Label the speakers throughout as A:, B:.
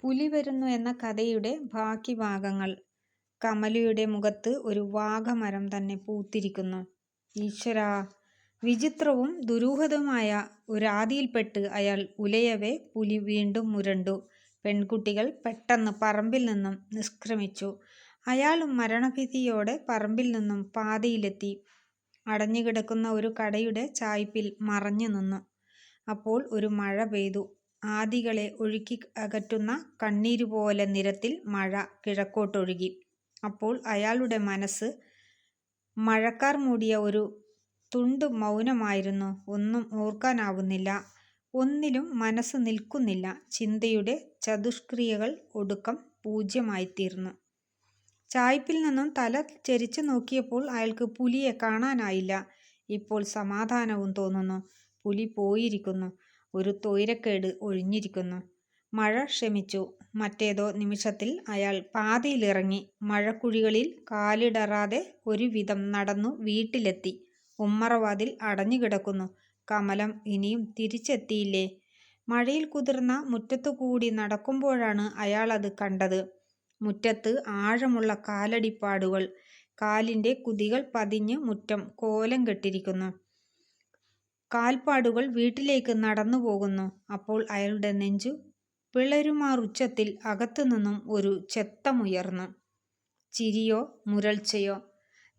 A: പുലി വരുന്നു എന്ന കഥയുടെ ബാക്കി ഭാഗങ്ങൾ. കമലയുടെ മുഖത്ത് ഒരു വാഗമരം തന്നെ പൂത്തിരിക്കുന്നു. ഈശ്വരാ! വിചിത്രവും ദുരൂഹതവുമായ ഒരാദിയിൽപ്പെട്ട് അയാൾ ഉലയവേ പുലി വീണ്ടും മുരണ്ടു. പെൺകുട്ടികൾ പെട്ടെന്ന് പറമ്പിൽ നിന്നും നിഷ്ക്രമിച്ചു. അയാളും മരണഭീതിയോടെ പറമ്പിൽ നിന്നും പാതയിലെത്തി അടഞ്ഞുകിടക്കുന്ന ഒരു കടയുടെ ചായ്പിൽ മറഞ്ഞു നിന്നു. അപ്പോൾ ഒരു മഴ പെയ്തു. ആദികളെ ഒഴുക്കി അകറ്റുന്ന കണ്ണീരുപോലെ നിരത്തിൽ മഴ കിഴക്കോട്ടൊഴുകി. അപ്പോൾ അയാളുടെ മനസ്സ് മഴക്കാർ മൂടിയ ഒരു തുണ്ട് മൗനമായിരുന്നു. ഒന്നും ഓർക്കാനാവുന്നില്ല. ഒന്നിലും മനസ്സ് നിൽക്കുന്നില്ല. ചിന്തയുടെ ചതുഷ്ക്രിയകൾ ഒടുക്കം പൂജ്യമായിത്തീർന്നു. ചായ്പിൽ നിന്നും തല ചെരിച്ചു നോക്കിയപ്പോൾ അയാൾക്ക് പുലിയെ കാണാനായില്ല. ഇപ്പോൾ സമാധാനവും തോന്നുന്നു. പുലി പോയിരിക്കുന്നു. ഒരു തൊയ്രക്കേട് ഒഴിഞ്ഞിരിക്കുന്നു. മഴ ശമിച്ചു. മറ്റേതോ നിമിഷത്തിൽ അയാൾ പാതയിലിറങ്ങി മഴക്കുഴികളിൽ കാലിടറാതെ ഒരുവിധം നടന്നു വീട്ടിലെത്തി. ഉമ്മറവാതിൽ അടഞ്ഞുകിടക്കുന്നു. കമലം ഇനിയും തിരിച്ചെത്തിയില്ലേ? മഴയിൽ കുതിർന്ന മുറ്റത്തുകൂടി നടക്കുമ്പോഴാണ് അയാളത് കണ്ടത്. മുറ്റത്ത് ആഴമുള്ള കാലടിപ്പാടുകൾ. കാലിൻ്റെ കുതികൾ പതിഞ്ഞ് മുറ്റം കോലം കെട്ടിരിക്കുന്നു. കാൽപ്പാടുകൾ വീട്ടിലേക്ക് നടന്നു പോകുന്നു. അപ്പോൾ അയാളുടെ നെഞ്ചു പിളരുമാറുച്ചത്തിൽ അകത്തുനിന്നും ഒരു ചെത്തമുയർന്നു. ചിരിയോ മുരൾച്ചയോ?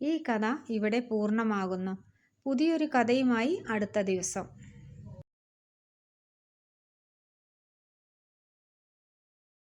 A: ഈ കഥ ഇവിടെ പൂർണ്ണമാകുന്നു. പുതിയൊരു കഥയുമായി അടുത്ത ദിവസം.